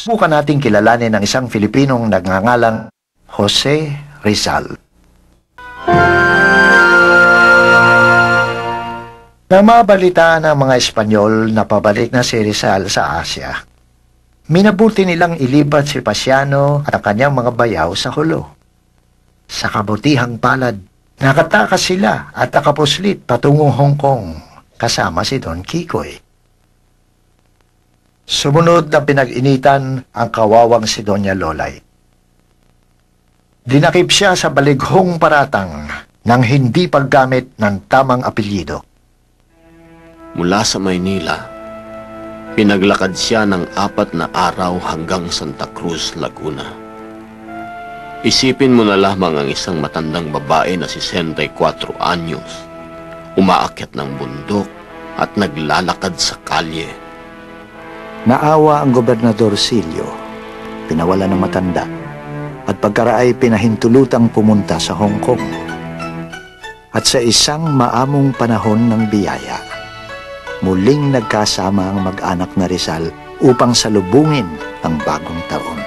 Bukan nating kilalanin ang isang Filipinong nagngangalang Jose Rizal. Nang mabalitaan ng mga Espanyol na pabalik na si Rizal sa Asya, minabuti nilang ilipat si Pasiano at ang kanyang mga bayaw sa hulo. Sa kabutihang palad, nakatakas sila at nakapuslit patungong Hong Kong kasama si Don Kikoy. Sumunod na pinag-initan ang kawawang si Doña Lolay. Dinakip siya sa balighong paratang ng hindi paggamit ng tamang apelyido. Mula sa Maynila, pinaglakad siya ng 4 na araw hanggang Santa Cruz, Laguna. Isipin mo na lamang ang isang matandang babae na 64 anyos, umaakyat ng bundok at naglalakad sa kalye. Naawa ang Gobernador Silio, pinawala ng matanda, at pagkaraay pinahintulutang pumunta sa Hong Kong. At sa isang maamong panahon ng biyaya, muling nagkasama ang mag-anak na Rizal upang salubungin ang bagong taon.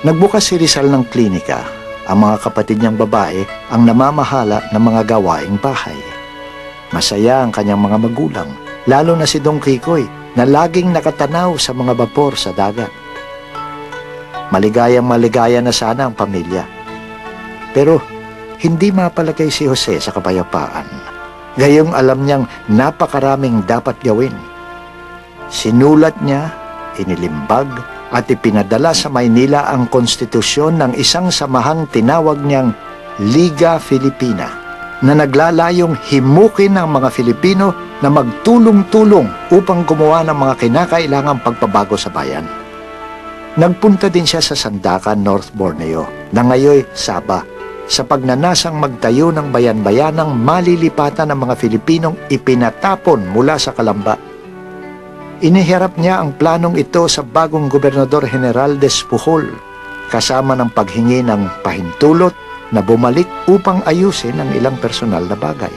Nagbukas si Rizal ng klinika. Ang mga kapatid niyang babae ang namamahala ng mga gawaing bahay. Masaya ang kanyang mga magulang, lalo na si Don Kikoy na laging nakatanaw sa mga bapor sa dagat. Maligayang-maligaya na sana ang pamilya. Pero hindi mapalagay si Jose sa kapayapaan. Gayong alam niyang napakaraming dapat gawin. Sinulat niya, inilimbag, at ipinadala sa Maynila ang konstitusyon ng isang samahang tinawag niyang Liga Filipina, na naglalayong himukin ang mga Filipino na magtulong-tulong upang gumawa ng mga kinakailangang pagpabago sa bayan. Nagpunta din siya sa Sandakan, North Borneo, na ngayoy Sabah, sa pagnanasang magtayo ng bayan-bayanang malilipatan ng mga Filipinong ipinatapon mula sa Kalamba. Iniharap niya ang planong ito sa bagong Gobernador General Despujol, kasama ng paghingi ng pahintulot na bumalik upang ayusin ang ilang personal na bagay.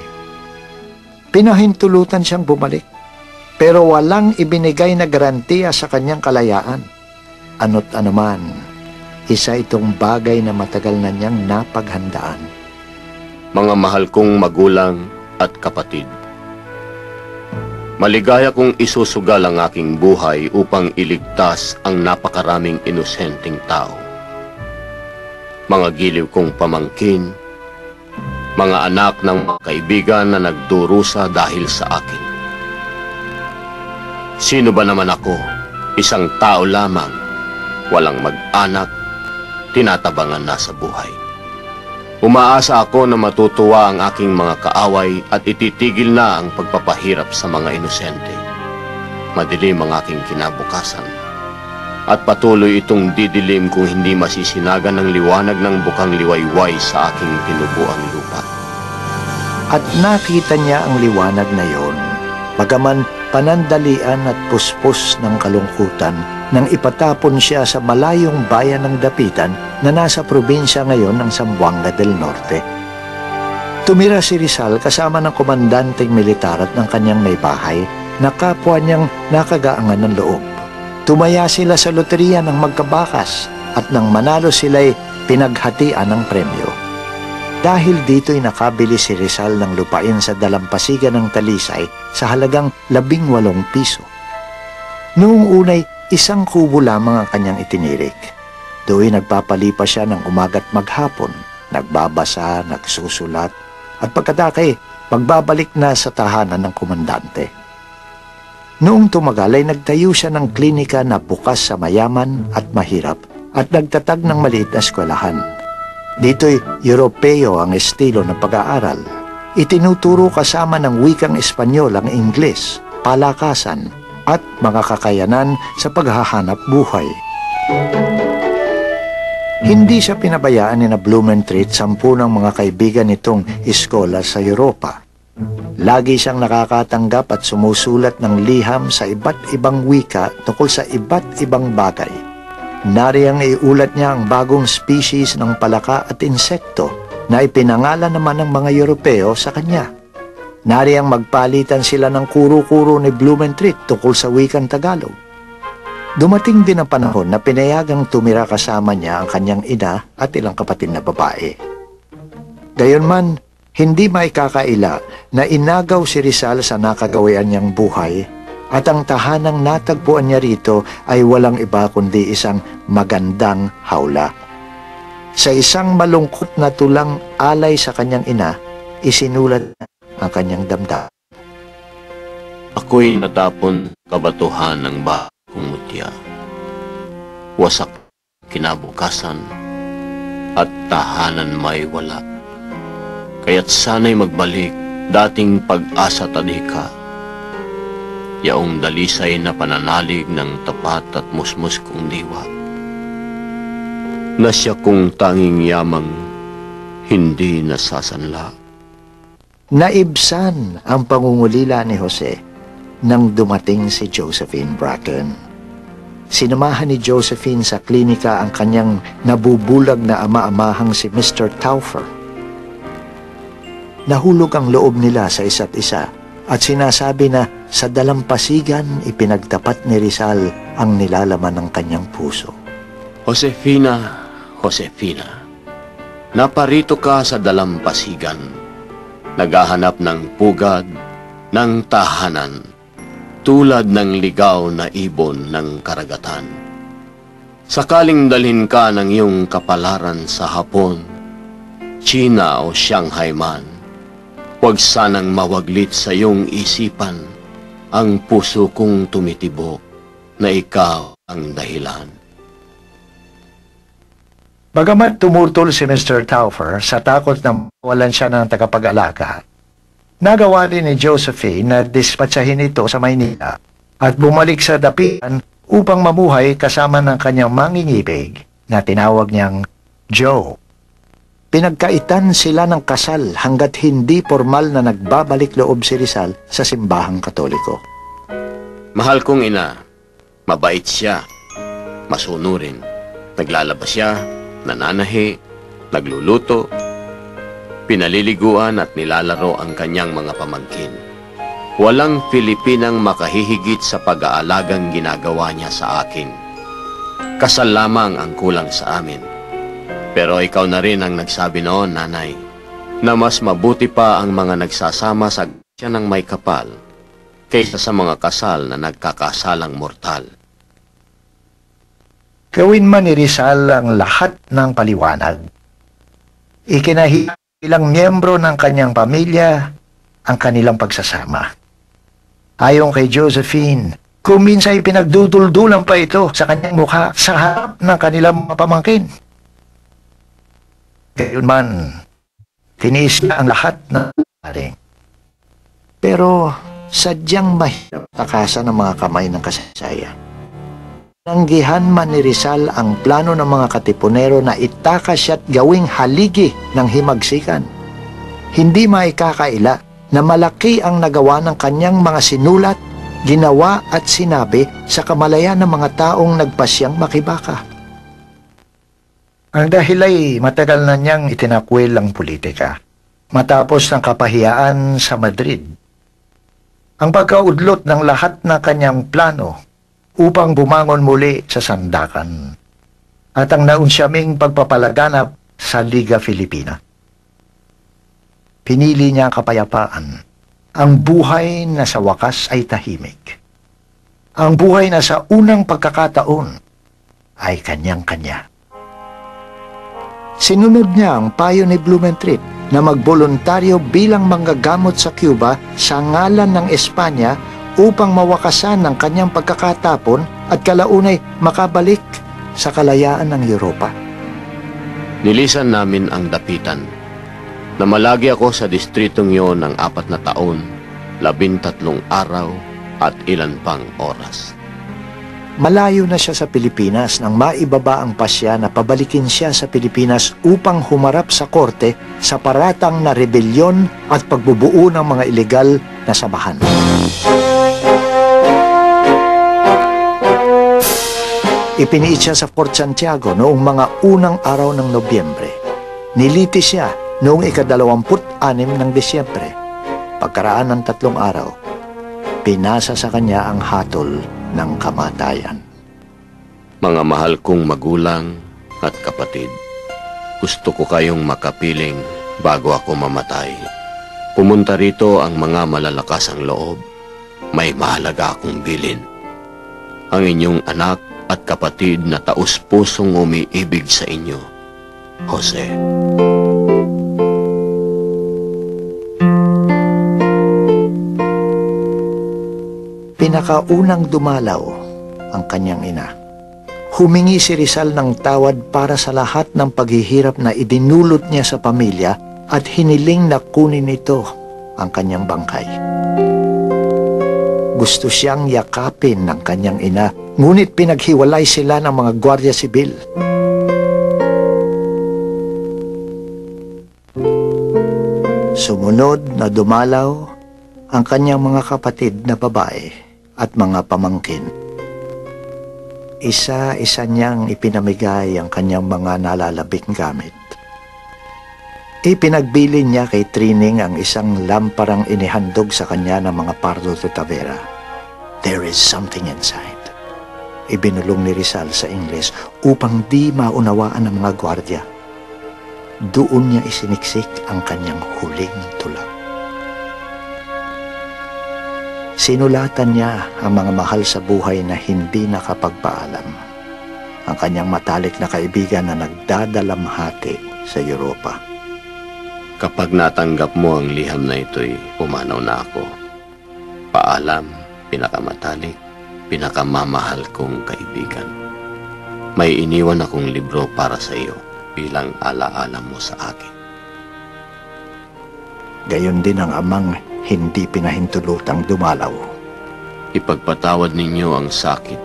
Pinahintulutan siyang bumalik, pero walang ibinigay na garantiya sa kanyang kalayaan. Ano't anuman, isa itong bagay na matagal na niyang napaghandaan. Mga mahal kong magulang at kapatid, maligaya kong isusugal ang aking buhay upang iligtas ang napakaraming inosenteng tao. Mga giliw kong pamangkin, mga anak ng mga kaibigan na nagdurusa dahil sa akin. Sino ba naman ako? Isang tao lamang, walang mag-anak, tinatabangan na sa buhay. Umaasa ako na matutuwa ang aking mga kaaway at ititigil na ang pagpapahirap sa mga inosente. Madilim ang aking kinabukasan at patuloy itong didilim kung hindi masisinagan ng liwanag ng bukang liwayway sa aking tinubuang lupa. At nakita niya ang liwanag na yon, bagaman panandalian at puspos ng kalungkutan nang ipatapon siya sa malayong bayan ng Dapitan na nasa probinsya ngayon ng Zamboanga del Norte. Tumira si Rizal kasama ng komandanteng militar at ng kanyang may bahay na kapwa niyang nakagaangan ng loob. Tumaya sila sa loteriya ng magkabakas at nang manalo sila'y pinaghatian ng premyo. Dahil dito'y nakabili si Rizal ng lupain sa dalampasigan ng Talisay sa halagang 18 piso. Noong unay, isang kubo lamang ang kanyang itinirik. Do'y nagpapalipas siya ng umaga't maghapon, nagbabasa, nagsusulat, at pagkatake, pagbabalik na sa tahanan ng komandante. Noong tumagal ay nagtayo siya ng klinika na bukas sa mayaman at mahirap at nagtatag ng maliit na eskwelahan. Dito'y Europeo ang estilo ng pag-aaral. Itinuturo kasama ng wikang Espanyol ang Ingles, palakasan, at mga kakayanan sa paghahanap buhay. Hindi siya pinabayaan ni na Blumentritt 10 ng mga kaibigan nitong iskolar sa Europa. Lagi siyang nakakatanggap at sumusulat ng liham sa iba't ibang wika tungkol sa iba't ibang bagay. Nariyang iulat niya ang bagong species ng palaka at insekto na ipinangalan naman ng mga Europeo sa kanya. Nariyang magpalitan sila ng kuro-kuro ni Blumentritt tungkol sa wikang Tagalog. Dumating din ang panahon na pinayagang tumira kasama niya ang kanyang ina at ilang kapatid na babae. Gayunman, hindi maikakaila na inagaw si Rizal sa nakagawian niyang buhay at ang tahanang natagpuan niya rito ay walang iba kundi isang magandang hawla. Sa isang malungkot na tulang alay sa kanyang ina, isinulat ang kanyang damdamin. Ako'y natapon kabatuhan ng bagong mutya. Wasak kinabukasan at tahanan may wala. Kaya't sana'y magbalik dating pag-asa tadhika. Yaong dalisay na pananalig ng tapat at musmus kong diwa. Na siya kong tanging yamang hindi nasasanla. Naibsan ang pangungulila ni Jose nang dumating si Josephine Bracken. Sinamahan ni Josephine sa klinika ang kanyang nabubulag na ama-amahang si Mr. Taufer. Nahulog ang loob nila sa isa't isa at sinasabi na sa dalampasigan ipinagtapat ni Rizal ang nilalaman ng kanyang puso. Josefina, Josefina, naparito ka sa dalampasigan, naghahanap ng pugad, ng tahanan, tulad ng ligaw na ibon ng karagatan. Sakaling dalhin ka ng iyong kapalaran sa Hapon, China o Shanghai man, huwag sanang mawaglit sa iyong isipan ang puso kong tumitibok na ikaw ang dahilan. Bagamat tumutol si Mr. Taufer sa takot na walan siya ng tagapag-alaga, nagawa din ni Josephine na dispatsahin ito sa Maynila at bumalik sa dapitan upang mamuhay kasama ng kanyang mangingibig na tinawag niyang Joe. Pinagkaitan sila ng kasal hanggat hindi formal na nagbabalik loob si Rizal sa simbahang Katoliko. Mahal kong ina, mabait siya, masunurin, naglalabas siya, nananahi, nagluluto, pinaliliguan at nilalaro ang kanyang mga pamangkin. Walang Pilipinang makahihigit sa pag-aalagang ginagawa niya sa akin. Kasal lamang ang kulang sa amin. Pero ikaw na rin ang nagsabi noon, nanay, na mas mabuti pa ang mga nagsasama sa gasya ng may kapal kaysa sa mga kasal na nagkakasalang mortal. Gawin man ni Rizal ang lahat ng paliwanag. Ikinahiya ilang miyembro ng kanyang pamilya ang kanilang pagsasama. Ayon kay Josephine, kung minsan pinagduduldulan pa ito sa kanyang mukha sa harap ng kanilang mga pamangkin. Gayunman, tiniis niya ang lahat ng nangyari. Pero sadyang mahirap takasan ng mga kamay ng kasaysayan. Nanggihan man ni Rizal ang plano ng mga katipunero na itakas siya't gawing haligi ng himagsikan. Hindi maikakaila na malaki ang nagawa ng kanyang mga sinulat, ginawa at sinabi sa kamalayan ng mga taong nagpasyang makibaka. Ang dahil ay matagal na niyang itinakwil ang politika matapos ng kapahiyaan sa Madrid. Ang pagkaudlot ng lahat ng kanyang plano upang bumangon muli sa sandakan at ang naunsyaming pagpapalaganap sa Liga Filipina. Pinili niya ang kapayapaan, ang buhay na sa wakas ay tahimik. Ang buhay na sa unang pagkakataon ay kanyang-kanya. Sinunod niya ang payo ni Blumentritt na magboluntaryo bilang manggagamot sa Cuba sa ngalan ng Espanya upang mawakasan ang kanyang pagkakatapon at kalaunay makabalik sa kalayaan ng Europa. Nilisan namin ang dapitan. Namalagi ako sa distritong yon ng 4 na taon, 13 araw at ilan pang oras. Malayo na siya sa Pilipinas nang maibaba ang pasya na pabalikin siya sa Pilipinas upang humarap sa korte sa paratang na rebelyon at pagbubuo ng mga ilegal na samahan. Ipiniit siya sa Fort Santiago noong mga unang araw ng Nobyembre. Nilitis siya noong ika-26 ng Disyembre. Pagkaraan ng 3 araw, pinasa sa kanya ang hatol ng kamatayan. Mga mahal kong magulang at kapatid, gusto ko kayong makapiling bago ako mamatay. Pumunta rito ang mga malalakas ang loob. May mahalaga akong bilin. Ang inyong anak at kapatid na taus-pusong umiibig sa inyo, Jose. Pinakaunang dumalaw ang kanyang ina. Humingi si Rizal ng tawad para sa lahat ng paghihirap na idinulot niya sa pamilya at hiniling na kunin nito ang kanyang bangkay. Gusto siyang yakapin ng kanyang ina, ngunit pinaghiwalay sila ng mga gwardiya sibil. Sumunod na dumalaw ang kanyang mga kapatid na babae at mga pamangkin. Isa-isa niyang ipinamigay ang kanyang mga nalalabing gamit. Ipinagbili niya kay Trining ang isang lamparang inihandog sa kanya ng mga Pardo de Tavera. There is something inside. Ibinulong ni Rizal sa Ingles upang di maunawaan ng mga gwardya. Doon niya isiniksik ang kanyang huling tulak. Sinulatan niya ang mga mahal sa buhay na hindi nakapagpaalam. Ang kanyang matalik na kaibigan na nagdadalamhati sa Europa. Kapag natanggap mo ang liham na ito'y pumanaw na ako. Paalam, pinakamatalik, pinakamamahal kong kaibigan. May iniwan akong libro para sa iyo bilang alaala mo sa akin. Gayon din ang amang hindi pinahintulutang dumalaw. Ipagpatawad ninyo ang sakit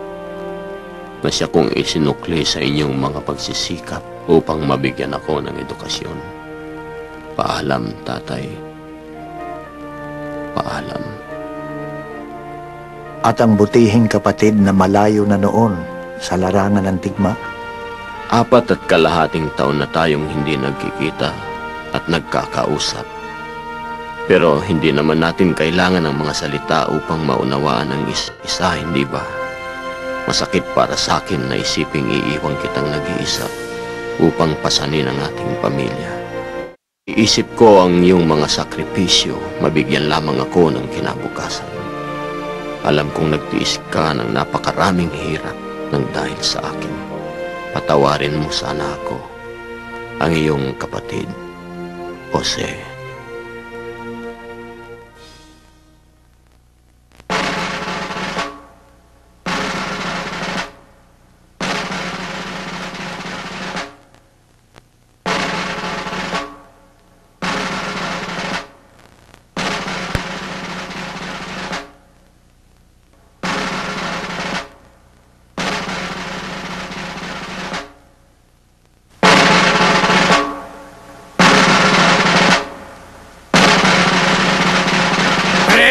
na siya kong isinukli sa inyong mga pagsisikap upang mabigyan ako ng edukasyon. Paalam, tatay. Paalam. At ang butihing kapatid na malayo na noon sa larangan ng digma. 4.5 taon na tayong hindi nagkikita at nagkakausap. Pero hindi naman natin kailangan ng mga salita upang maunawaan ang isa, hindi ba? Masakit para sa akin na isiping iiwan kitang nag-iisa upang pasanin ang ating pamilya. Iisip ko ang iyong mga sakripisyo, mabigyan lamang ako ng kinabukasan. Alam kong nagtiis ka ng napakaraming hirap ng dahil sa akin. Patawarin mo sana ako, ang iyong kapatid, Jose.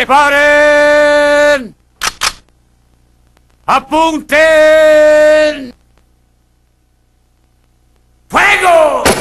Preparen! Apunten! Fuego!